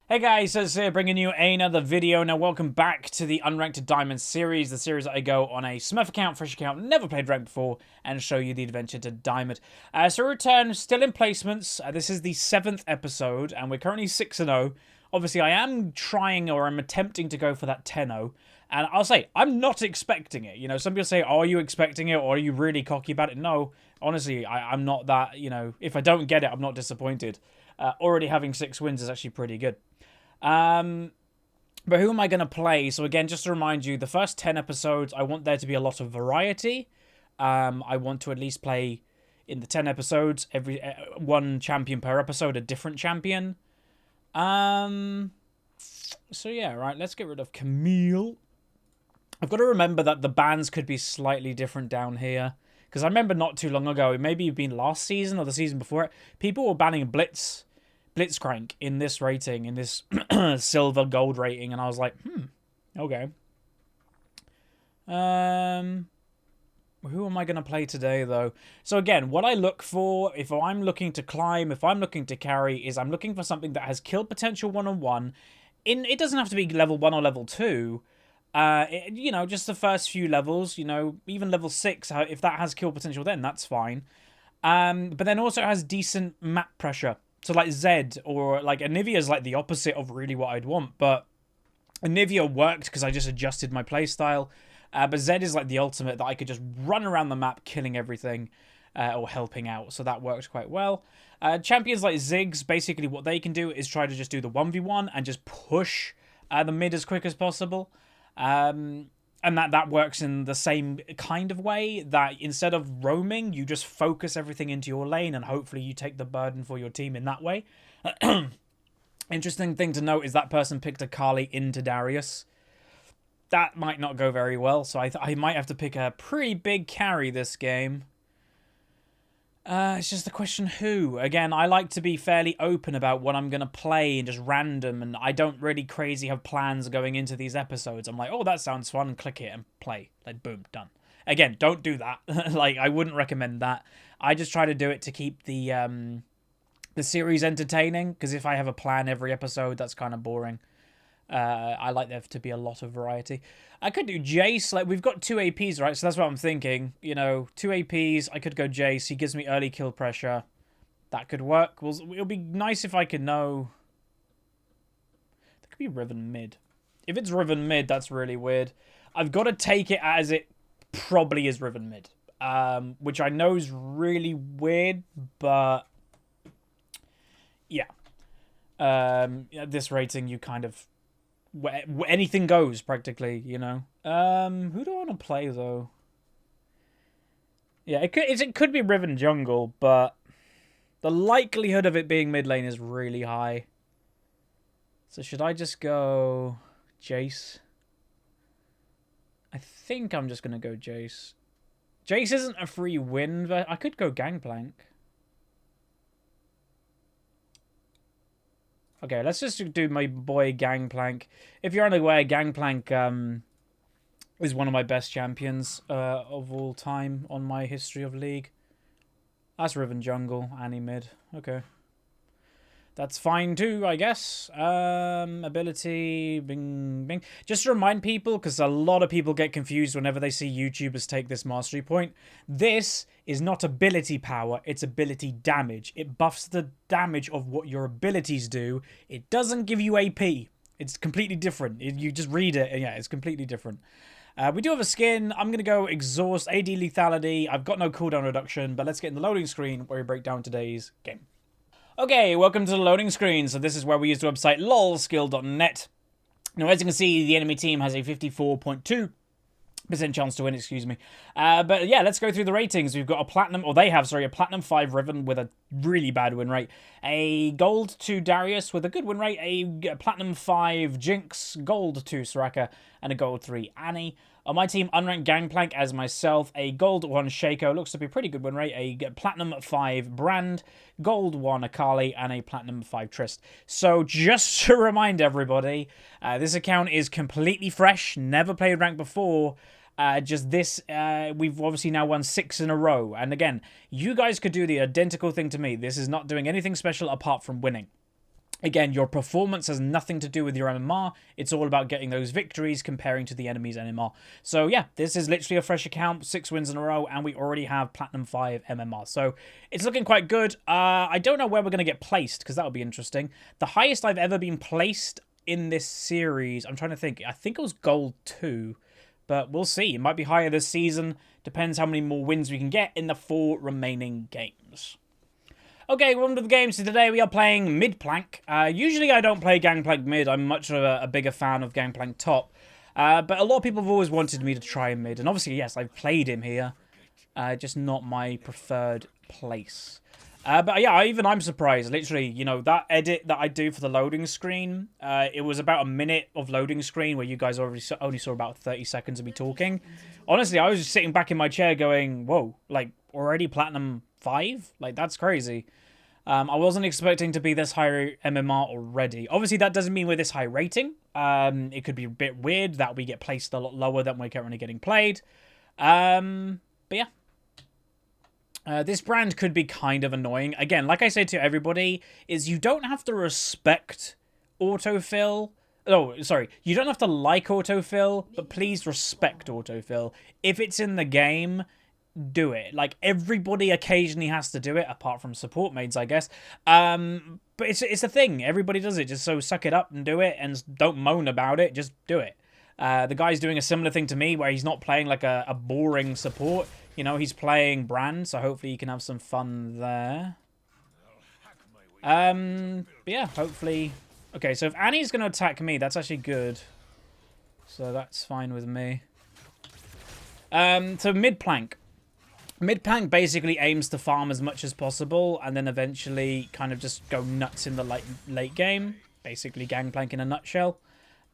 Hey guys, so it's here bringing you another video. Now welcome back to the Unranked Diamond series, the series that I go on a Smurf account, fresh account, never played ranked before, and show you the adventure to Diamond. So return, still in placements. This is the 7th episode, and we're currently 6-0. Obviously, I am trying, or I'm attempting to go for that 10-0. And I'll say, I'm not expecting it. You know, some people say, are you expecting it, or are you really cocky about it? No, honestly, I'm not that, you know, if I don't get it, I'm not disappointed. Already having 6 wins is actually pretty good. But who am I going to play? So again, just to remind you, the first 10 episodes, I want there to be a lot of variety. I want to at least play, in the 10 episodes, every one champion per episode, a different champion. So yeah, right, let's get rid of Camille. I've got to remember that the bans could be slightly different down here. Because I remember not too long ago, maybe it'd been last season or the season before it, people were banning Blitzcrank in this rating, in this silver gold rating, and I was like, okay. Who am I going to play today, though? So again, what I look for, if I'm looking to climb, if I'm looking to carry, is I'm looking for something that has kill potential one-on-one. It doesn't have to be level 1 or level 2. You know, just the first few levels, you know, even level 6, if that has kill potential, then that's fine. But then also has decent map pressure. So like Zed or like Anivia's like the opposite of really what I'd want, but Anivia worked because I just adjusted my playstyle. But Zed is like the ultimate that I could just run around the map killing everything or helping out. So that worked quite well. Champions like Ziggs, basically what they can do is try to just do the 1v1 and just push the mid as quick as possible. And that works in the same kind of way, that instead of roaming, you just focus everything into your lane and hopefully you take the burden for your team in that way. Interesting thing to note is that person picked a Kali into Darius. That might not go very well, so I might have to pick a pretty big carry this game. It's just the question who. Again, I like to be fairly open about what I'm going to play and just random, and I don't really crazy have plans going into these episodes. I'm like, oh, that sounds fun, click it and play. Like, boom, done. Again, don't do that. Like, I wouldn't recommend that. I just try to do it to keep the series entertaining, because if I have a plan every episode, that's kind of boring. I like there to be a lot of variety. I could do Jace. Like, we've got 2 APs, right? So that's what I'm thinking. You know, 2 APs. I could go Jace. He gives me early kill pressure. That could work. Well, it'll be nice if I could know. That could be Riven mid. If it's Riven mid, that's really weird. I've got to take it as it probably is Riven mid. Which I know is really weird, but yeah. At this rating, you kind of... anything goes, practically, you know. Who do I want to play, though? Yeah, it could be Riven jungle, but the likelihood of it being mid lane is really high. So should I just go Jace? I think I'm just going to go Jace. Jace isn't a free win, but I could go Gangplank. Okay, let's just do my boy Gangplank. If you're unaware, Gangplank is one of my best champions of all time on my history of League. That's Riven Jungle, Annie mid. Okay. That's fine too, I guess. Ability, bing, bing. Just to remind people, because a lot of people get confused whenever they see YouTubers take this mastery point. This is not ability power, it's ability damage. It buffs the damage of what your abilities do. It doesn't give you AP. It's completely different. You just read it, and yeah, it's completely different. We do have a skin. I'm going to go Exhaust, AD Lethality. I've got no cooldown reduction, but let's get in the loading screen where we break down today's game. Okay, welcome to the loading screen. So this is where we use the website lolskill.net. Now, as you can see, the enemy team has a 54.2% chance to win, excuse me. But yeah, let's go through the ratings. We've got a platinum, or they have, sorry, a platinum 5 Riven with a really bad win rate. A gold 2 Darius with a good win rate. A platinum 5 Jinx, gold 2 Soraka, and a gold 3 Annie. On my team, Unranked Gangplank as myself, a gold 1 Shaco, looks to be a pretty good win rate, a platinum 5 Brand, gold 1 Akali, and a platinum 5 Trist. So just to remind everybody, this account is completely fresh, never played ranked before. We've obviously now won 6 in a row. And again, you guys could do the identical thing to me. This is not doing anything special apart from winning. Again, your performance has nothing to do with your MMR. It's all about getting those victories comparing to the enemy's MMR. So yeah, this is literally a fresh account, 6 wins in a row, and we already have Platinum 5 MMR. So it's looking quite good. I don't know where we're going to get placed, because that would be interesting. The highest I've ever been placed in this series, I'm trying to think. I think it was Gold 2, but we'll see. It might be higher this season. Depends how many more wins we can get in the 4 remaining games. Okay, welcome to the game. So today we are playing mid-plank. Usually I don't play Gangplank mid. I'm much of a bigger fan of Gangplank top. But a lot of people have always wanted me to try mid. And obviously, yes, I've played him here. Just not my preferred place. But yeah, I'm surprised. Literally, you know, that edit that I do for the loading screen, it was about a minute of loading screen where you guys only saw about 30 seconds of me talking. Honestly, I was just sitting back in my chair going, whoa, like, already Platinum 5? Like, that's crazy. I wasn't expecting to be this high MMR already. Obviously, that doesn't mean we're this high rating. It could be a bit weird that we get placed a lot lower than we're currently getting played. But yeah. This brand could be kind of annoying. Again, like I say to everybody, is you don't have to respect autofill. Oh, sorry. You don't have to like autofill, but please respect autofill. If it's in the game, do it. Like, everybody occasionally has to do it, apart from support mains, I guess. But it's a thing. Everybody does it. Just so suck it up and do it, and don't moan about it. Just do it. The guy's doing a similar thing to me, where he's not playing like a boring support. You know, he's playing Brand, so hopefully you can have some fun there. But yeah, hopefully. Okay, so if Annie's going to attack me, that's actually good. So that's fine with me. So mid-plank. Mid-plank basically aims to farm as much as possible, and then eventually kind of just go nuts in the late game. Basically Gangplank in a nutshell.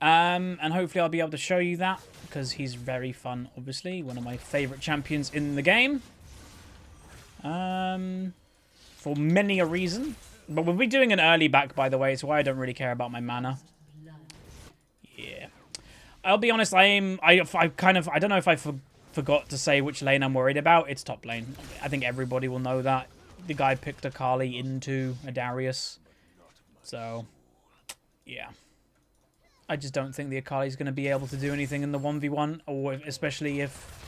And hopefully I'll be able to show you that, because he's very fun, obviously. One of my favourite champions in the game. For many a reason. But we'll be doing an early back, by the way, so I don't really care about my mana. Yeah. I'll be honest, I don't know if I forgot to say which lane I'm worried about. It's top lane. I think everybody will know that. The guy picked a Kali into a Darius. So, yeah. I just don't think the Akali's going to be able to do anything in the 1v1, or especially if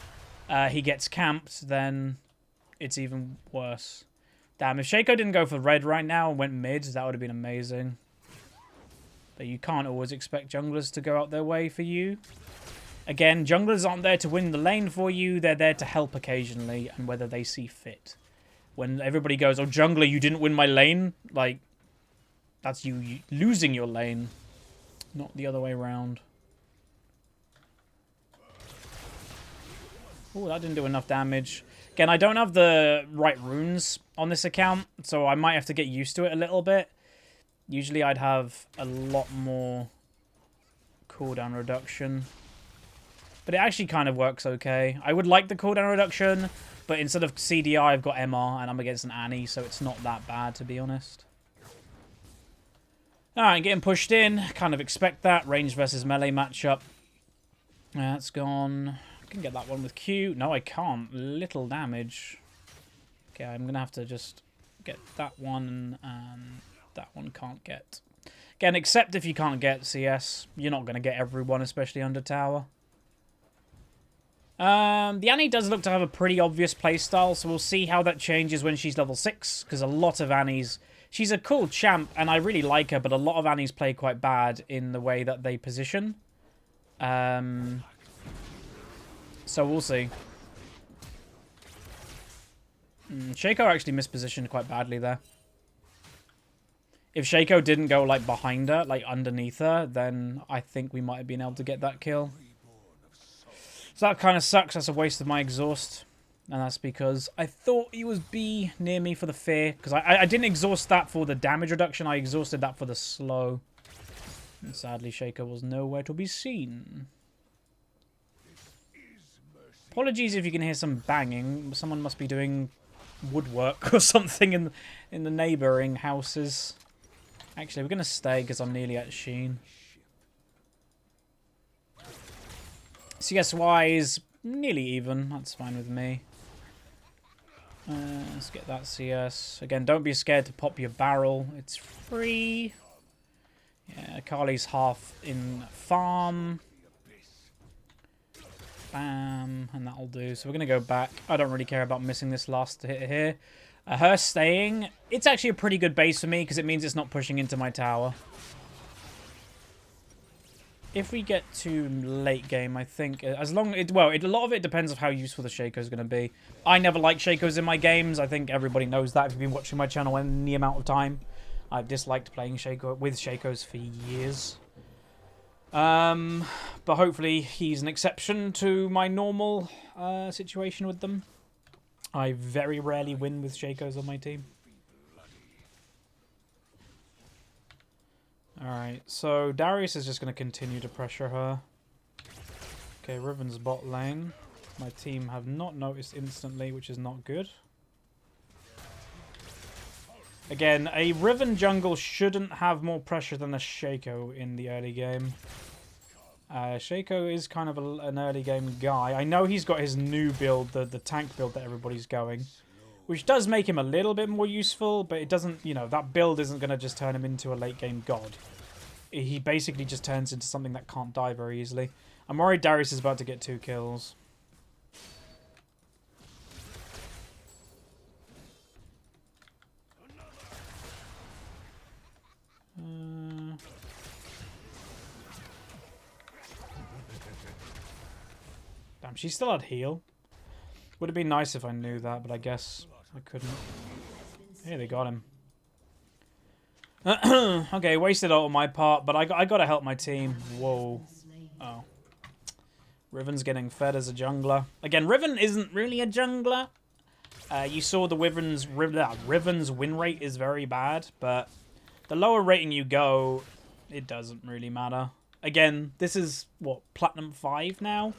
he gets camped, then it's even worse. Damn, if Shaco didn't go for red right now and went mid, that would have been amazing. But you can't always expect junglers to go out their way for you. Again, junglers aren't there to win the lane for you, they're there to help occasionally, and whether they see fit. When everybody goes, oh, jungler, you didn't win my lane, like, that's you losing your lane. Not the other way around. Oh, that didn't do enough damage. Again, I don't have the right runes on this account, so I might have to get used to it a little bit. Usually I'd have a lot more cooldown reduction. But it actually kind of works okay. I would like the cooldown reduction, but instead of CDI, I've got MR, and I'm against an Annie, so it's not that bad, to be honest. Alright, getting pushed in. Kind of expect that. Range versus melee matchup. That's gone. I can get that one with Q. No, I can't. Little damage. Okay, I'm going to have to just get that one, and that one can't get. Again, except if you can't get CS. You're not going to get everyone, especially under tower. The Annie does look to have a pretty obvious playstyle, so we'll see how that changes when she's level 6, because a lot of Annies... She's a cool champ, and I really like her, but a lot of Annies play quite bad in the way that they position. So we'll see. Shaco actually mispositioned quite badly there. If Shaco didn't go, like, behind her, like, underneath her, then I think we might have been able to get that kill. So that kind of sucks. That's a waste of my exhaust. And that's because I thought he was B near me for the fear. Because I didn't exhaust that for the damage reduction. I exhausted that for the slow. And sadly, Shaco was nowhere to be seen. Apologies if you can hear some banging. Someone must be doing woodwork or something in the neighbouring houses. Actually, we're going to stay because I'm nearly at Sheen. CS-wise, nearly even. That's fine with me. Let's get that CS. Again, don't be scared to pop your barrel. It's free. Yeah, Carly's half in farm. Bam, and that'll do. So we're going to go back. I don't really care about missing this last hit here. Her staying, it's actually a pretty good base for me because it means it's not pushing into my tower. If we get to late game, I think, as long a lot of it depends on how useful the Shaco is going to be. I never like Shacos in my games. I think everybody knows that if you've been watching my channel any amount of time. I've disliked playing with Shacos for years. But hopefully he's an exception to my normal situation with them. I very rarely win with Shacos on my team. Alright, so Darius is just going to continue to pressure her. Okay, Riven's bot lane. My team have not noticed instantly, which is not good. Again, a Riven jungle shouldn't have more pressure than a Shaco in the early game. Shaco is kind of an early game guy. I know he's got his new build, the tank build that everybody's going, which does make him a little bit more useful, but it doesn't, you know, that build isn't going to just turn him into a late game god. He basically just turns into something that can't die very easily. I'm worried Darius is about to get 2 kills. Damn, she still had heal. Would have been nice if I knew that, but I guess I couldn't. Hey, they got him. Okay, wasted ult on my part, but I gotta help my team. Whoa. Oh. Riven's getting fed as a jungler. Again, Riven isn't really a jungler. You saw the Riven's win rate is very bad, but the lower rating you go, it doesn't really matter. Again, this is, what, Platinum 5 now?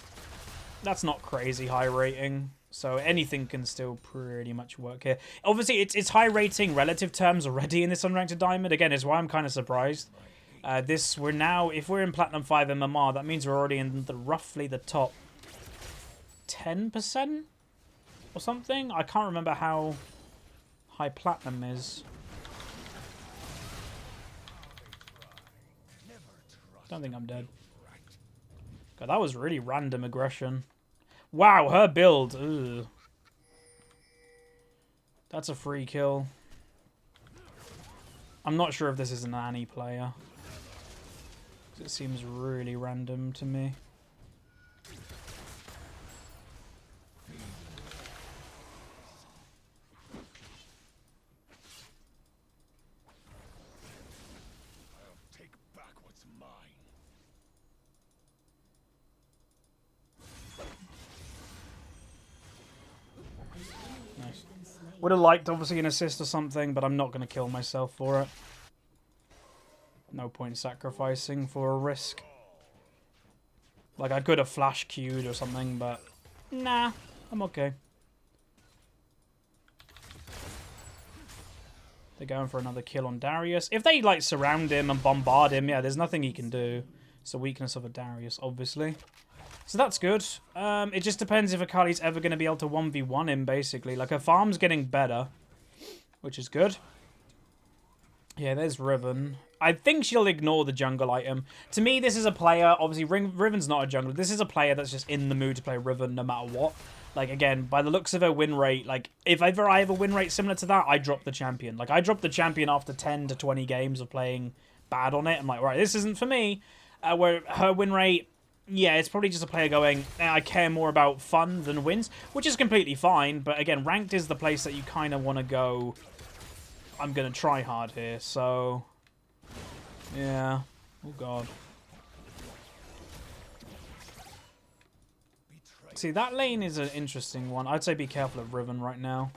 That's not crazy high rating, so anything can still pretty much work here. Obviously, it's high rating relative terms already in this Unranked Diamond. Again, is why I'm kind of surprised. If we're in Platinum 5 MMR, that means we're already in roughly the top 10% or something. I can't remember how high Platinum is. Don't think I'm dead. God, that was really random aggression. Wow, her build. Ugh. That's a free kill. I'm not sure if this is an Annie player. It seems really random to me. Would have liked, obviously, an assist or something, but I'm not going to kill myself for it. No point sacrificing for a risk. Like, I could have flash queued or something, but nah, I'm okay. They're going for another kill on Darius. If they, like, surround him and bombard him, yeah, there's nothing he can do. It's a weakness of a Darius, obviously. So that's good. It just depends if Akali's ever going to be able to 1v1 him, basically. Like, her farm's getting better, which is good. Yeah, there's Riven. I think she'll ignore the jungle item. To me, this is a player... Obviously, Riven's not a jungler. This is a player that's just in the mood to play Riven no matter what. Like, again, by the looks of her win rate, like, if ever I have a win rate similar to that, I drop the champion. Like, I drop the champion after 10 to 20 games of playing bad on it. I'm like, right, this isn't for me. Where her win rate... Yeah, it's probably just a player going, I care more about fun than wins, which is completely fine. But again, ranked is the place that you kind of want to go, I'm going to try hard here. So, yeah. Oh, God. See, that lane is an interesting one. I'd say be careful of Riven right now.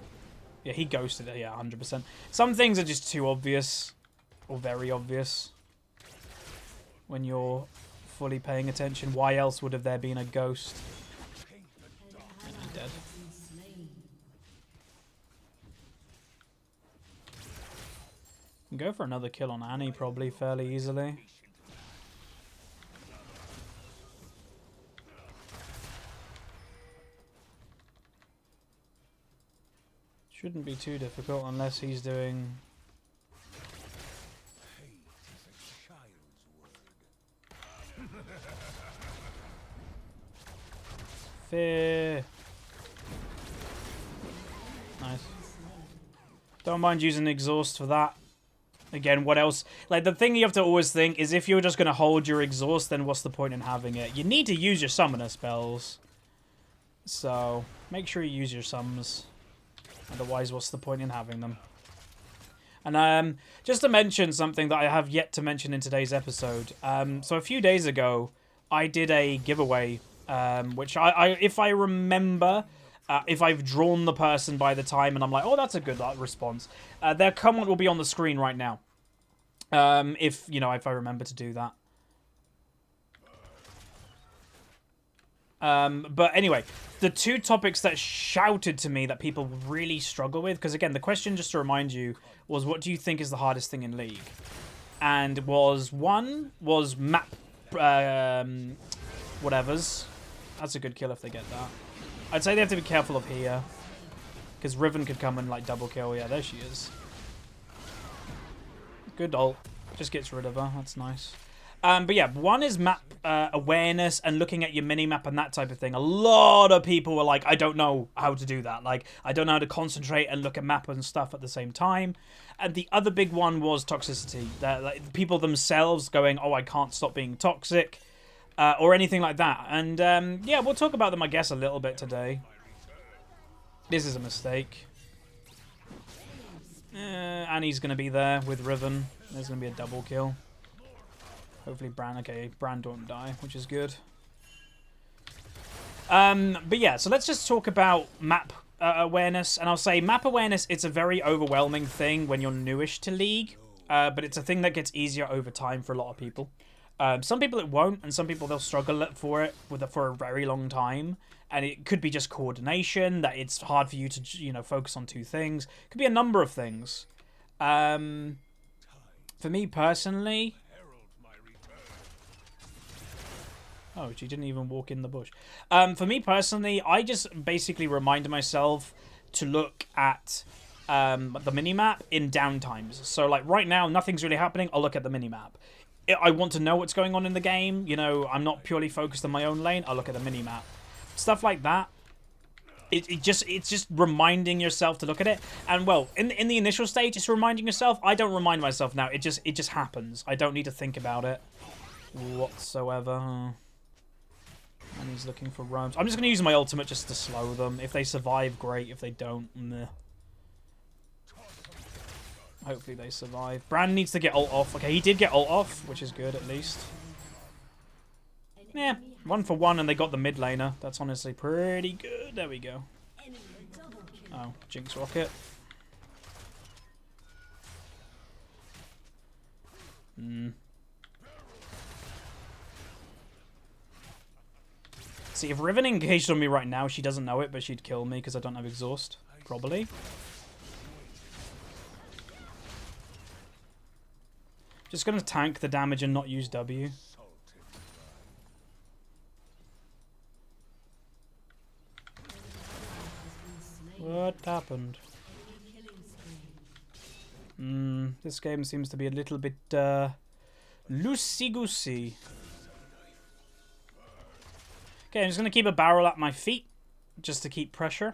Yeah, he ghosted it. Yeah, 100%. Some things are just too obvious, or very obvious, when you're... fully paying attention. Why else would have there been a ghost? Dead. Can go for another kill on Annie probably fairly easily. Shouldn't be too difficult unless he's doing... Fear. Nice. Don't mind using exhaust for that. Again, what else? Like, the thing you have to always think is if you're just going to hold your exhaust, then what's the point in having it? You need to use your summoner spells. So, make sure you use your sums. Otherwise, what's the point in having them? And just to mention something that I have yet to mention in today's episode. So a few days ago, I did a giveaway, which if I remember, if I've drawn the person by the time and I'm like, oh, that's a good response, their comment will be on the screen right now. If I remember to do that. But anyway, the two topics that shouted to me that people really struggle with, because again, the question, just to remind you, was what do you think is the hardest thing in League? And one was map, whatevers. That's a good kill if they get that. I'd say they have to be careful of here, because Riven could come and like double kill. Yeah, there she is. Good ult. Just gets rid of her. That's nice. But yeah, one is map awareness and looking at your mini-map and that type of thing. A lot of people were like, I don't know how to do that. Like, I don't know how to concentrate and look at map and stuff at the same time. And the other big one was toxicity. Like, people themselves going, oh, I can't stop being toxic, or anything like that. And yeah, we'll talk about them, I guess, a little bit today. This is a mistake. Annie's going to be there with Riven. There's going to be a double kill. Hopefully Bran don't die, which is good. But yeah, so let's just talk about map awareness. And I'll say map awareness, it's a very overwhelming thing when you're newish to League. But it's a thing that gets easier over time for a lot of people. Some people it won't, and some people they'll struggle for it for a very long time. And it could be just coordination, that it's hard for you to, focus on two things. It could be a number of things. For me personally... Oh, she didn't even walk in the bush. For me personally, I just basically remind myself to look at the minimap in downtimes. So, like, right now, nothing's really happening. I'll look at the minimap. I want to know what's going on in the game. I'm not purely focused on my own lane. I'll look at the minimap. Stuff like that. It's just reminding yourself to look at it. And, well, in the initial stage, it's reminding yourself. I don't remind myself now. It just happens. I don't need to think about it whatsoever. And he's looking for roams. I'm just going to use my ultimate just to slow them. If they survive, great. If they don't, meh. Hopefully they survive. Bran needs to get ult off. Okay, he did get ult off, which is good at least. Yeah, 1 for 1 and they got the mid laner. That's honestly pretty good. There we go. Oh, Jinx Rocket. See, if Riven engaged on me right now, she doesn't know it, but she'd kill me because I don't have exhaust. Probably. Just going to tank the damage and not use W. What happened? This game seems to be a little bit loosey-goosey. Okay, I'm just going to keep a barrel at my feet, just to keep pressure.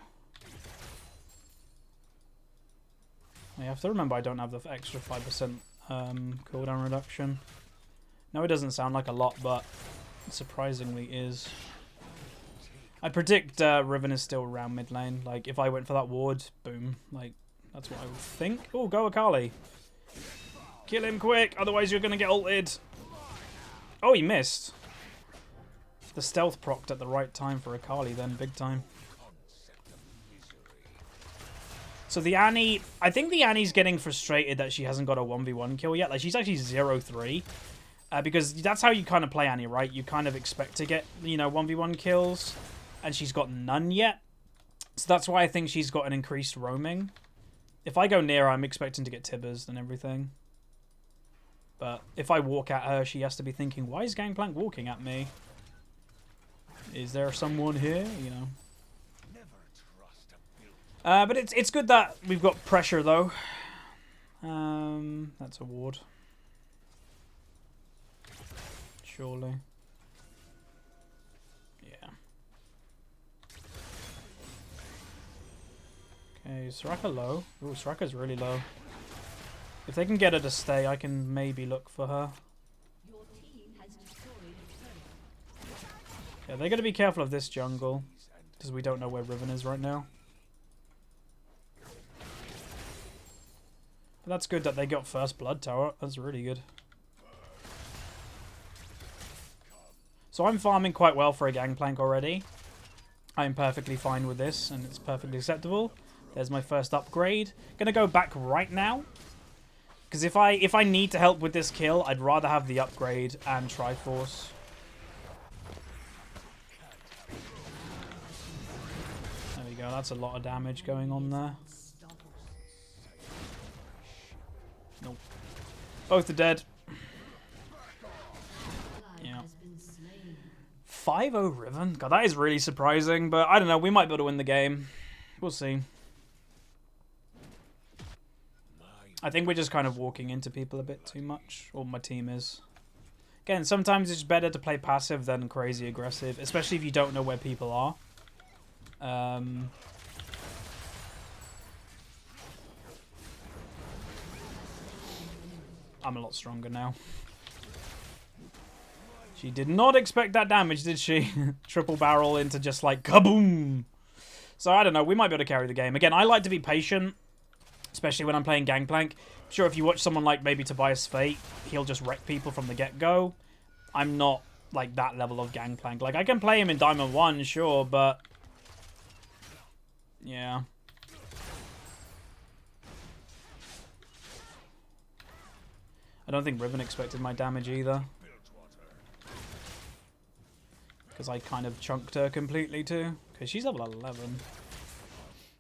I have to remember I don't have the extra 5% cooldown reduction. No, it doesn't sound like a lot, but it surprisingly is. I predict Riven is still around mid lane. Like, if I went for that ward, boom. Like, that's what I would think. Oh, go Akali. Kill him quick, otherwise you're going to get ulted. Oh, he missed. The stealth procced at the right time for Akali then, big time. So the Annie, I think the Annie's getting frustrated that she hasn't got a 1v1 kill yet. Like, she's actually 0-3. Because that's how you kind of play Annie, right? You kind of expect to get, 1v1 kills. And she's got none yet. So that's why I think she's got an increased roaming. If I go near her, I'm expecting to get tibbers and everything. But if I walk at her, she has to be thinking, why is Gangplank walking at me? Is there someone here? But it's good that we've got pressure, though. That's a ward. Surely. Yeah. Okay, Soraka low. Ooh, Soraka's really low. If they can get her to stay, I can maybe look for her. Yeah, they got to be careful of this jungle, because we don't know where Riven is right now. But that's good that they got first blood tower. That's really good. So I'm farming quite well for a Gangplank already. I'm perfectly fine with this, and it's perfectly acceptable. There's my first upgrade. Gonna go back right now. Because if I need to help with this kill, I'd rather have the upgrade and Triforce. There we go, that's a lot of damage going on there. Nope. Both are dead. Yeah. 5-0 Riven? God, that is really surprising, but I don't know, we might be able to win the game. We'll see. I think we're just kind of walking into people a bit too much, or my team is. Again, sometimes it's better to play passive than crazy aggressive, especially if you don't know where people are. I'm a lot stronger now. She did not expect that damage, did she? Triple barrel into just like kaboom. So I don't know, we might be able to carry the game. Again, I like to be patient, especially when I'm playing Gangplank. Sure, if you watch someone like maybe Tobias Fate, he'll just wreck people from the get-go. I'm not like that level of Gangplank. Like, I can play him in Diamond 1, sure, but yeah. I don't think Riven expected my damage either. Because I kind of chunked her completely too. Okay, she's level 11.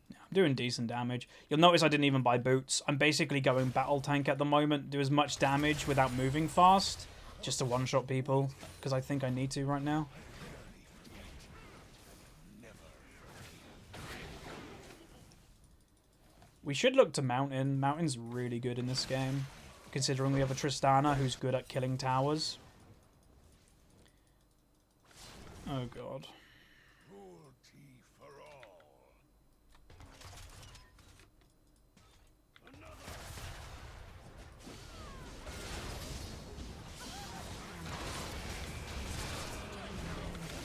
Yeah, I'm doing decent damage. You'll notice I didn't even buy boots. I'm basically going battle tank at the moment. Do as much damage without moving fast. Just to one-shot people. Because I think I need to right now. We should look to Mountain. Mountain's really good in this game. Considering we have a Tristana who's good at killing towers. Oh god.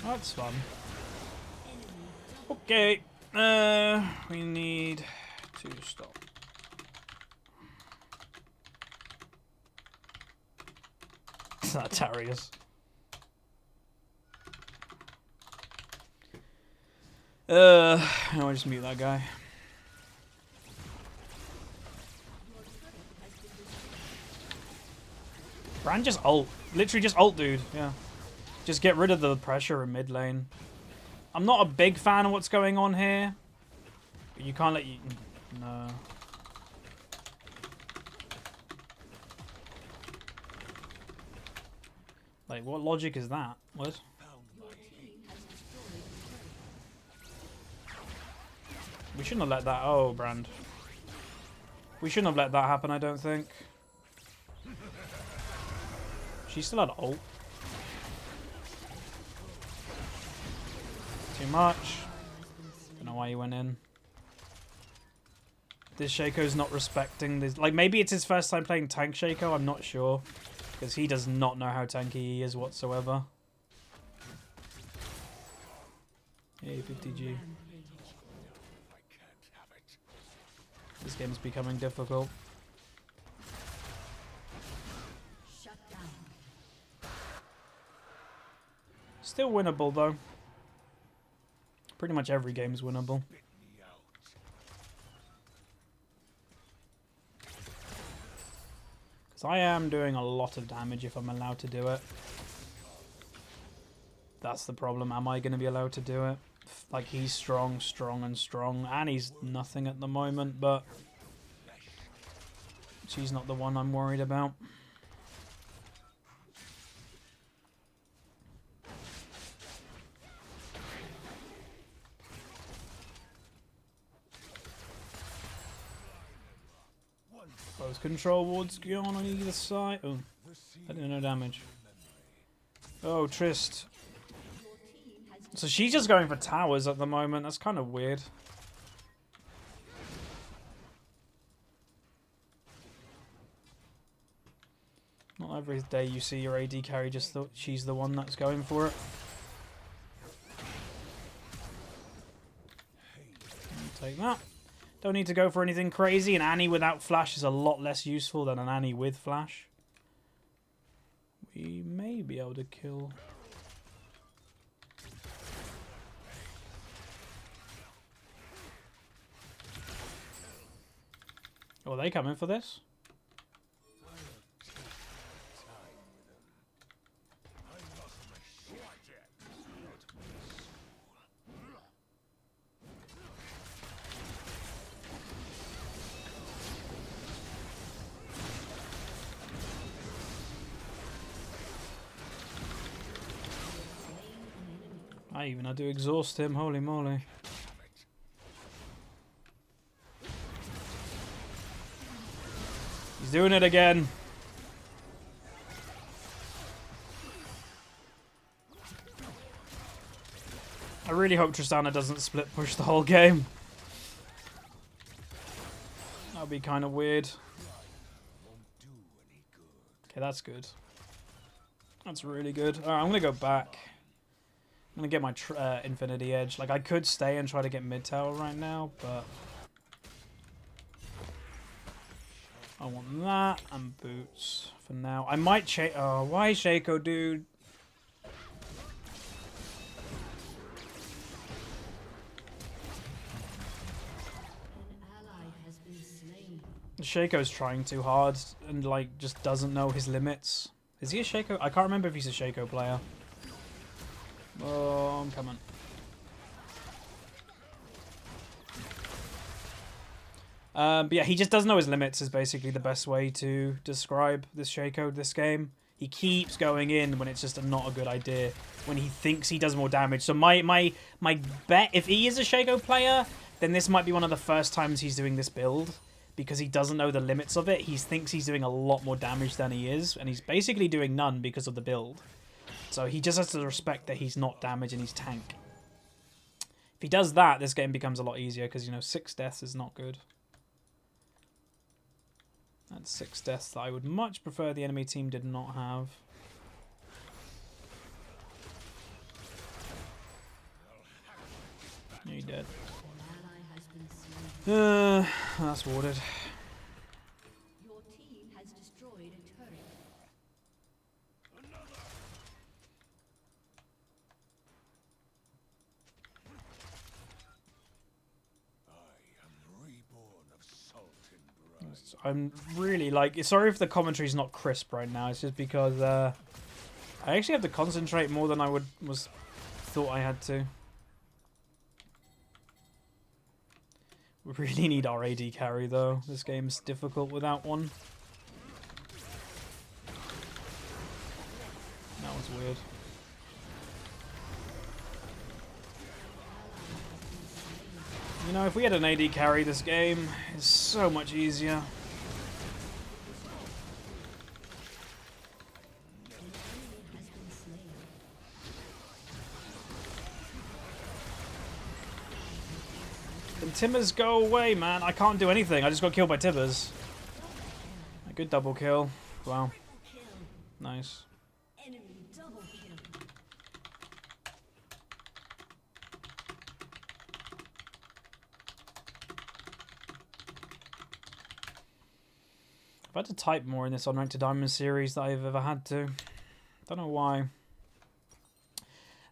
That's fun. Okay. We need to stop. Tarius. I'll just mute that guy. Brand just ult. Literally just ult, dude. Yeah. Just get rid of the pressure in mid lane. I'm not a big fan of what's going on here. But you can't let you... No. Like, what logic is that? What? We shouldn't have let that... Oh, Brand. We shouldn't have let that happen, I don't think. She still had ult. Too much. Don't know why he went in. This Shaco's not respecting this. Like, maybe it's his first time playing tank Shaco, I'm not sure. Because he does not know how tanky he is whatsoever. Hey, 50G. This game's becoming difficult. Still winnable, though. Pretty much every game's winnable. Because I am doing a lot of damage if I'm allowed to do it. That's the problem. Am I going to be allowed to do it? Like, he's strong, strong, and strong. And he's nothing at the moment, but... she's not the one I'm worried about. Both control wards going on either side. Oh, I didn't know damage. Oh, Trist. So she's just going for towers at the moment. That's kind of weird. Not every day you see your AD carry just she's the one that's going for it. Take that. Don't need to go for anything crazy. An Annie without flash is a lot less useful than an Annie with flash. We may be able to kill... Oh, are they coming for this? I even had to exhaust him, holy moly. He's doing it again. I really hope Tristana doesn't split push the whole game. That would be kind of weird. Okay, that's good. That's really good. Alright, I'm going to go back. I'm going to get my Infinity Edge. Like, I could stay and try to get mid tower right now, but... I want that and boots for now. I might oh, why Shaco, dude? Shaco's trying too hard and, like, just doesn't know his limits. Is he a Shaco? I can't remember if he's a Shaco player. Oh, I'm coming. But yeah, he just doesn't know his limits is basically the best way to describe this Shaco this game. He keeps going in when it's just not a good idea, when he thinks he does more damage. So my bet, if he is a Shaco player, then this might be one of the first times he's doing this build, because he doesn't know the limits of it. He thinks he's doing a lot more damage than he is, and he's basically doing none because of the build. So he just has to respect that he's not damage and he's tank. If he does that, this game becomes a lot easier, because, you know, 6 deaths is not good. That's 6 deaths that I would much prefer the enemy team did not have. You're dead. That's warded. Your team has destroyed a turret. I'm really, like, sorry if the commentary's not crisp right now. It's just because I actually have to concentrate more than I thought I had to. We really need our AD carry though. This game's difficult without one. That was weird. You know, if we had an AD carry this game, it's so much easier. Can Timbers go away, man? I can't do anything. I just got killed by Timbers. A good double kill. Wow. Nice. I've had to type more in this Unranked to Diamond series than I've ever had to. Don't know why.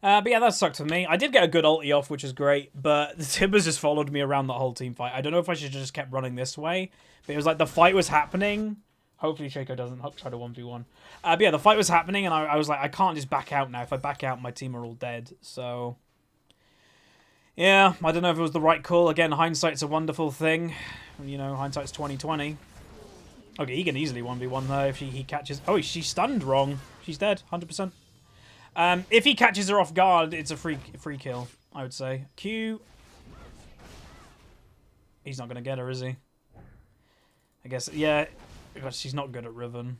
But yeah, that sucked for me. I did get a good ulti off, which is great, but the Timbers just followed me around that whole team fight. I don't know if I should have just kept running this way, but it was like the fight was happening. Hopefully Shaco doesn't try to 1v1. But yeah, the fight was happening, and I was like, I can't just back out now. If I back out, my team are all dead. So, yeah, I don't know if it was the right call. Again, hindsight's a wonderful thing. You know, hindsight's 20/20. Okay, he can easily 1v1 her if he catches... Oh, she's stunned wrong. She's dead, 100%. If he catches her off guard, it's a free kill, I would say. Q. He's not going to get her, is he? I guess, yeah. Because she's not good at Riven.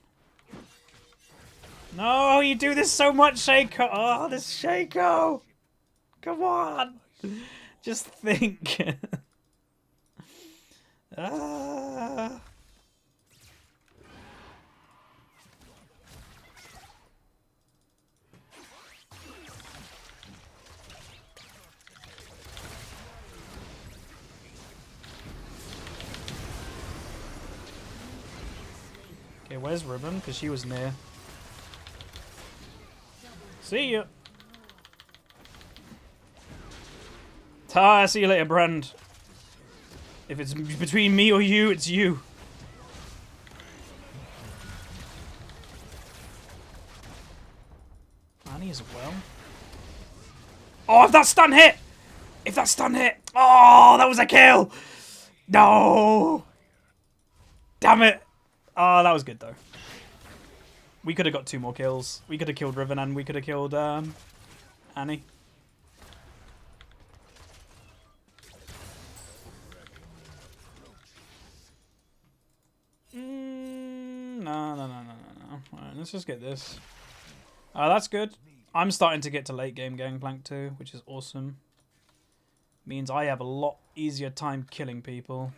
No, you do this so much, Shaco. Oh, this Shaco. Come on. Just think. Okay, where's Ribbon? Because she was near. See ya. Ta, see you later, Brand. If it's between me or you, it's you. Annie as well. Oh, if that stun hit! If that stun hit! Oh, that was a kill! No! Damn it! Oh, that was good, though. We could have got 2 more kills. We could have killed Riven and we could have killed Annie. No. Alright, let's just get this. That's good. I'm starting to get to late game Gangplank too, which is awesome. Means I have a lot easier time killing people.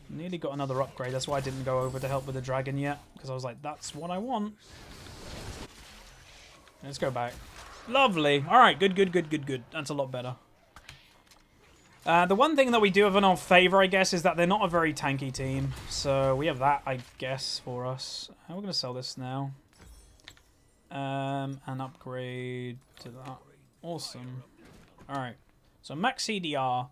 Nearly got another upgrade. That's why I didn't go over to help with the dragon yet, because I was like, that's what I want. Let's go back. Lovely. All right, good. That's a lot better. The one thing that we do have in our favor, I guess, is that they're not a very tanky team. So we have that, I guess, for us. We're going to sell this now. And upgrade to that. Awesome. Alright. So max CDR.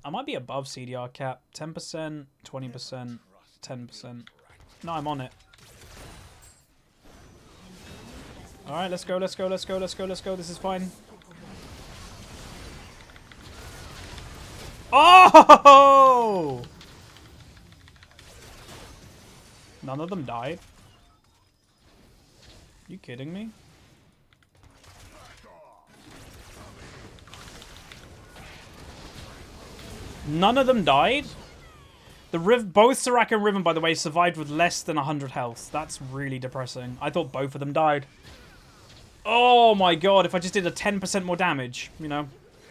I might be above CDR cap. 10%, 20%, 10%. No, I'm on it. Alright, let's go. This is fine. Oh! None of them died? You kidding me? None of them died? Both Serac and Riven, by the way, survived with less than 100 health. That's really depressing. I thought both of them died. Oh my god, if I just did a 10% more damage, you know.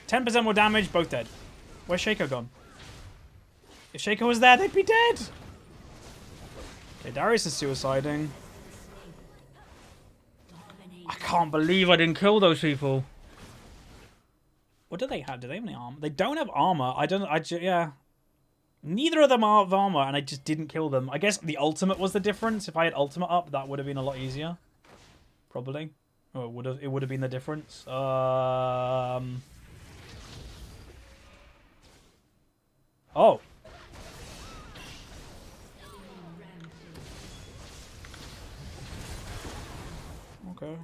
10% more damage, both dead. Where's Shaco gone? If Shaco was there, they'd be dead. Okay, Darius is suiciding. I can't believe I didn't kill those people. What do they have? Do they have any armor? They don't have armor. Yeah. Neither of them have armor, and I just didn't kill them. I guess the ultimate was the difference. If I had ultimate up, that would have been a lot easier. Probably. Or it would have been the difference. Oh. Okay.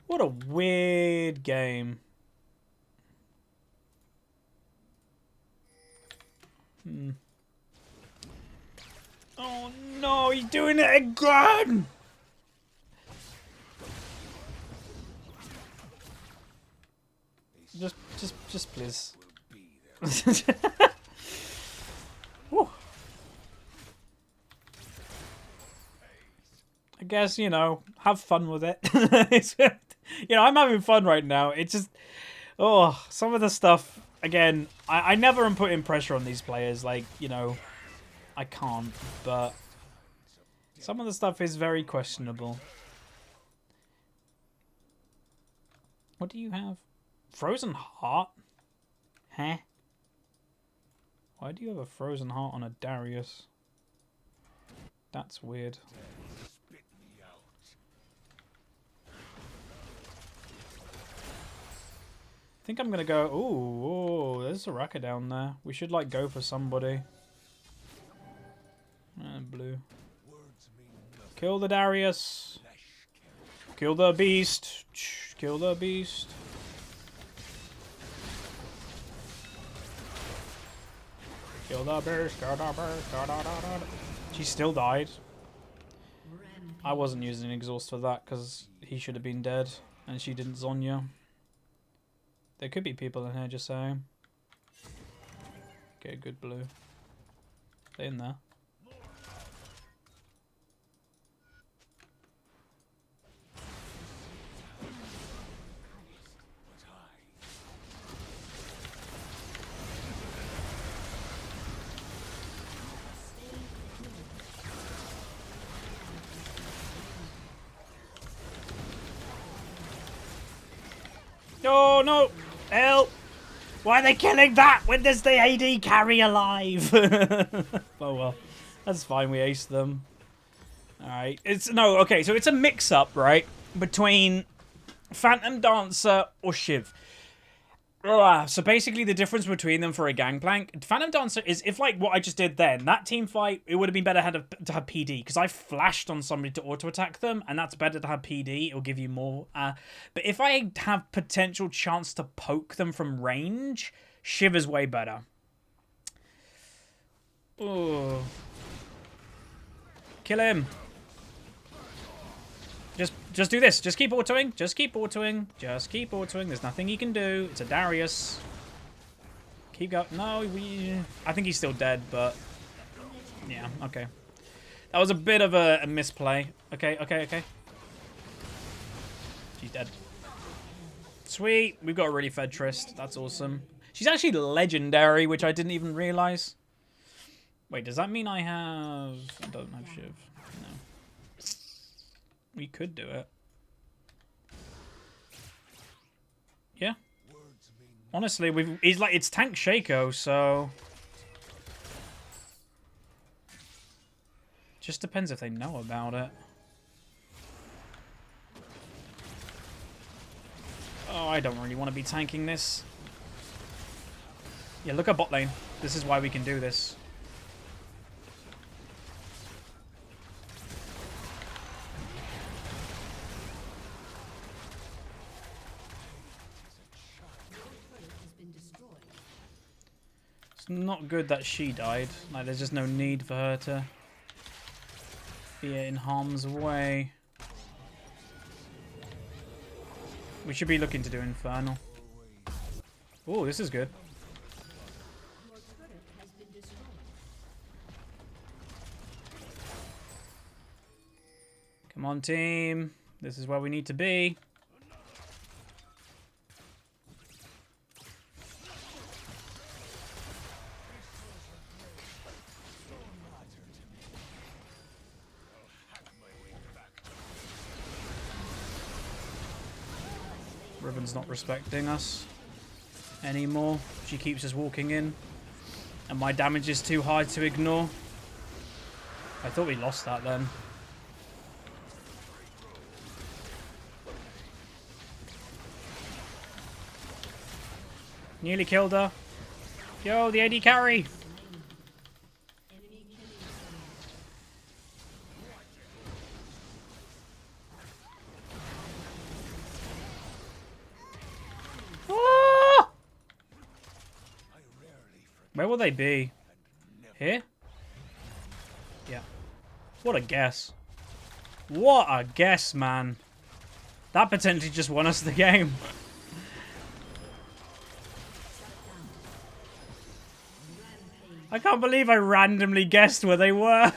What a weird game. Oh no, he's doing it again! Just please. I guess, you know, have fun with it. You know, I'm having fun right now. It's just, oh, some of the stuff, again, I never am putting pressure on these players. Like, you know, I can't, but some of the stuff is very questionable. What do you have? Frozen Heart? Huh? Why do you have a Frozen Heart on a Darius? That's weird. I think I'm gonna go. Ooh, there's a Raka down there. We should like go for somebody. Blue. Kill the Darius. Kill the beast. Kill the beast. Kill the beast. She still died. I wasn't using exhaust for that because he should have been dead and she didn't Zonya. There could be people in here, just saying. Okay, good blue. Stay in there. Oh no! Help! Why are they killing that when there's the AD carry alive? Oh well, that's fine. We aced them. All right. Okay. So it's a mix-up, right, between Phantom Dancer or Shiv. So basically the difference between them for a Gangplank, Phantom Dancer is if like what I just did then, that team fight, it would have been better to have PD because I flashed on somebody to auto attack them and that's better to have PD. It'll give you more. But if I have potential chance to poke them from range, Shiv is way better. Oh. Kill him. Just do this. Just keep autoing. Just keep autoing. Just keep autoing. There's nothing he can do. It's a Darius. Keep going. No, I think he's still dead, but... Yeah, okay. That was a bit of a misplay. Okay. She's dead. Sweet. We've got a really fed Trist. That's awesome. She's actually legendary, which I didn't even realize. Wait, does that mean I don't have Shiv? No. We could do it. Yeah. Honestly, it's tank Shaco, so just depends if they know about it. Oh, I don't really want to be tanking this. Yeah, look at bot lane. This is why we can do this. Not good that she died. Like, there's just no need for her to be in harm's way. We should be looking to do Infernal. Oh, this is good. Come on, team. This is where we need to be. Riven's not respecting us anymore. She keeps just walking in. And my damage is too high to ignore. I thought we lost that then. Nearly killed her. Yo, the AD carry. Where will they be? Here? Yeah. What a guess. What a guess, man. That potentially just won us the game. I can't believe I randomly guessed where they were.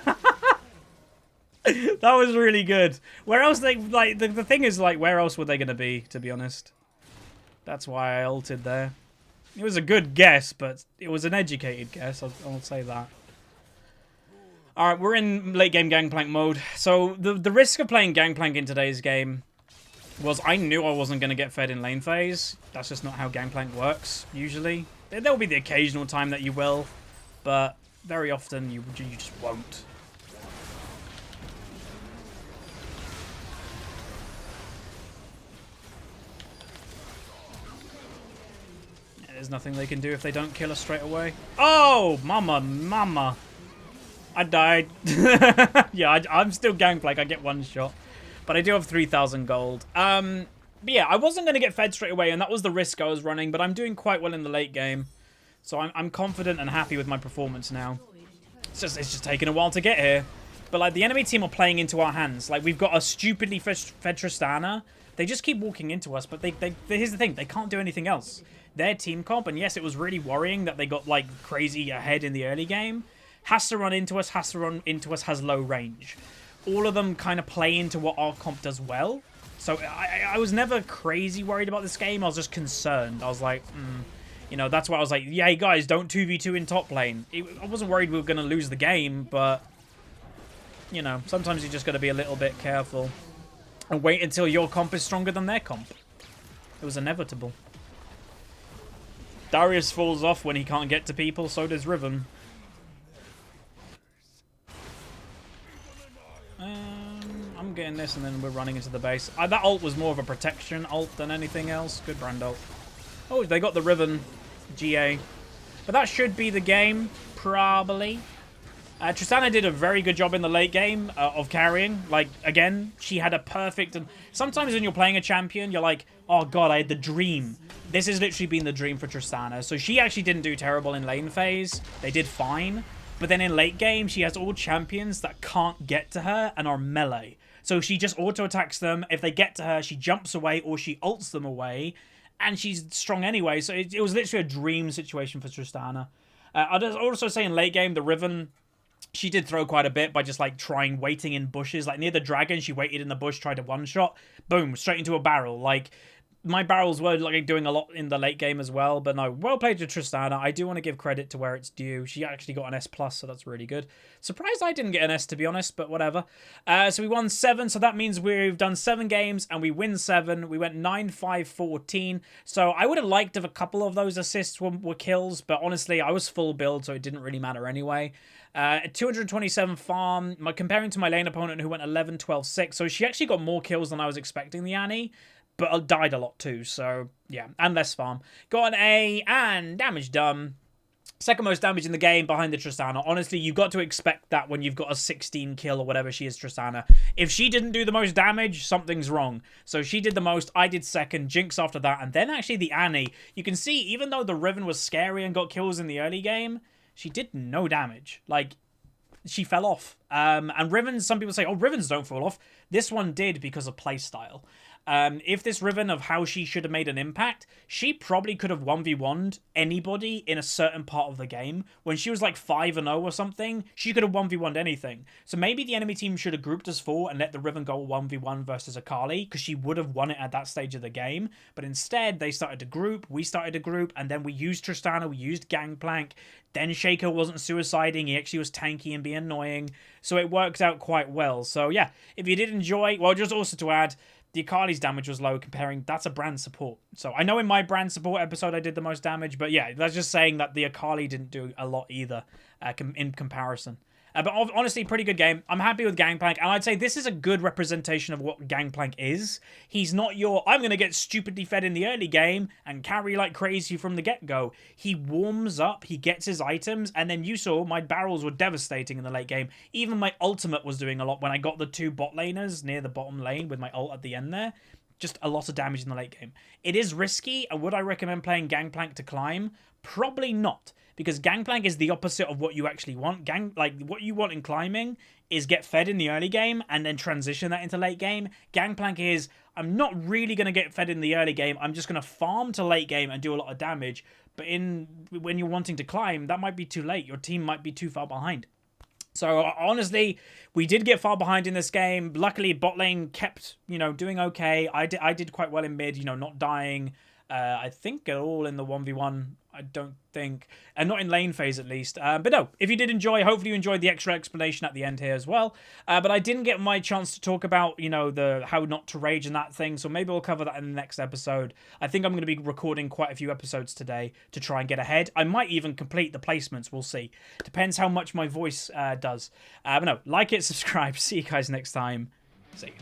That was really good. Where else they, like, the thing is, like, where else were they going to be, to be honest? That's why I ulted there. It was a good guess, but it was an educated guess. I'll say that. Alright, we're in late game Gangplank mode. So, the risk of playing Gangplank in today's game was I knew I wasn't going to get fed in lane phase. That's just not how Gangplank works, usually. There will be the occasional time that you will, but very often you just won't. There's nothing they can do if they don't kill us straight away. Oh, mama. I died. Yeah, I'm still Gangplank. I get one shot. But I do have 3,000 gold. But yeah, I wasn't going to get fed straight away, and that was the risk I was running. But I'm doing quite well in the late game. So I'm confident and happy with my performance now. It's just taking a while to get here. But like the enemy team are playing into our hands. Like we've got a stupidly fed Tristana. They just keep walking into us. But here's the thing. They can't do anything else. Their team comp, and yes, it was really worrying that they got like crazy ahead in the early game, has to run into us, has low range. All of them kind of play into what our comp does well. So I was never crazy worried about this game. I was just concerned. I was like, you know, that's why I was like, yeah, guys, don't 2v2 in top lane. I wasn't worried we were going to lose the game, but, you know, sometimes you just got to be a little bit careful and wait until your comp is stronger than their comp. It was inevitable. Darius falls off when he can't get to people, so does Riven. I'm getting this, and then we're running into the base. That ult was more of a protection ult than anything else. Good brand ult. Oh, they got the Riven GA. But that should be the game, probably. Tristana did a very good job in the late game of carrying. Like, again, she had a perfect... And sometimes when you're playing a champion, you're like, oh god, I had the dream. This has literally been the dream for Tristana. So she actually didn't do terrible in lane phase. They did fine. But then in late game, she has all champions that can't get to her and are melee. So she just auto-attacks them. If they get to her, she jumps away or she ults them away. And she's strong anyway. So it was literally a dream situation for Tristana. I'd also say in late game, the Riven... She did throw quite a bit by just, like, waiting in bushes. Like, near the dragon, she waited in the bush, tried a one-shot. Boom, straight into a barrel. Like, my barrels were, like, doing a lot in the late game as well. But no, well played to Tristana. I do want to give credit to where it's due. She actually got an S+, so that's really good. Surprised I didn't get an S, to be honest, but whatever. So we won 7, so that means we've done 7 games, and we win 7. We went 9-5-14. So I would have liked if a couple of those assists were kills, but honestly, I was full build, so it didn't really matter anyway. 227 farm, comparing to my lane opponent who went 11-12-6. So she actually got more kills than I was expecting, the Annie, but died a lot too. So yeah, and less farm. Got an A and damage done. Second most damage in the game behind the Tristana. Honestly, you've got to expect that when you've got a 16 kill or whatever she is, Tristana. If she didn't do the most damage, something's wrong. So she did the most, I did second, Jinx after that, and then actually the Annie. You can see, even though the Riven was scary and got kills in the early game, she did no damage. Like, she fell off. And Rivens, some people say, oh, Rivens don't fall off. This one did because of playstyle. If this Riven of how she should have made an impact, she probably could have 1v1'd anybody in a certain part of the game. When she was like 5-0 or something, she could have 1v1'd anything. So maybe the enemy team should have grouped us 4 and let the Riven go 1v1 versus Akali, because she would have won it at that stage of the game. But instead, they started to group, we started to group, and then we used Tristana, we used Gangplank. Then Shaker wasn't suiciding, he actually was tanky and being annoying. So it worked out quite well. So yeah, if you did enjoy, well, just also to add, the Akali's damage was low comparing, that's a brand support. So I know in my brand support episode I did the most damage, but yeah, that's just saying that the Akali didn't do a lot either in comparison. But honestly, pretty good game. I'm happy with Gangplank, and I'd say this is a good representation of what Gangplank is. He's not your, I'm going to get stupidly fed in the early game and carry like crazy from the get-go. He warms up, he gets his items, and then you saw my barrels were devastating in the late game. Even my ultimate was doing a lot when I got the 2 bot laners near the bottom lane with my ult at the end there. Just a lot of damage in the late game. It is risky, and would I recommend playing Gangplank to climb? Probably not. Because Gangplank is the opposite of what you actually want. What you want in climbing is get fed in the early game and then transition that into late game. Gangplank is, I'm not really going to get fed in the early game. I'm just going to farm to late game and do a lot of damage. But when you're wanting to climb, that might be too late. Your team might be too far behind. So honestly, we did get far behind in this game. Luckily, bot lane kept, doing okay. I did quite well in mid, not dying. I think at all in the 1v1, I don't think. And not in lane phase, at least. But no, if you did enjoy, hopefully you enjoyed the extra explanation at the end here as well. But I didn't get my chance to talk about, the how not to rage and that thing. So maybe we'll cover that in the next episode. I think I'm going to be recording quite a few episodes today to try and get ahead. I might even complete the placements. We'll see. Depends how much my voice does. But no, like it, subscribe. See you guys next time. See you.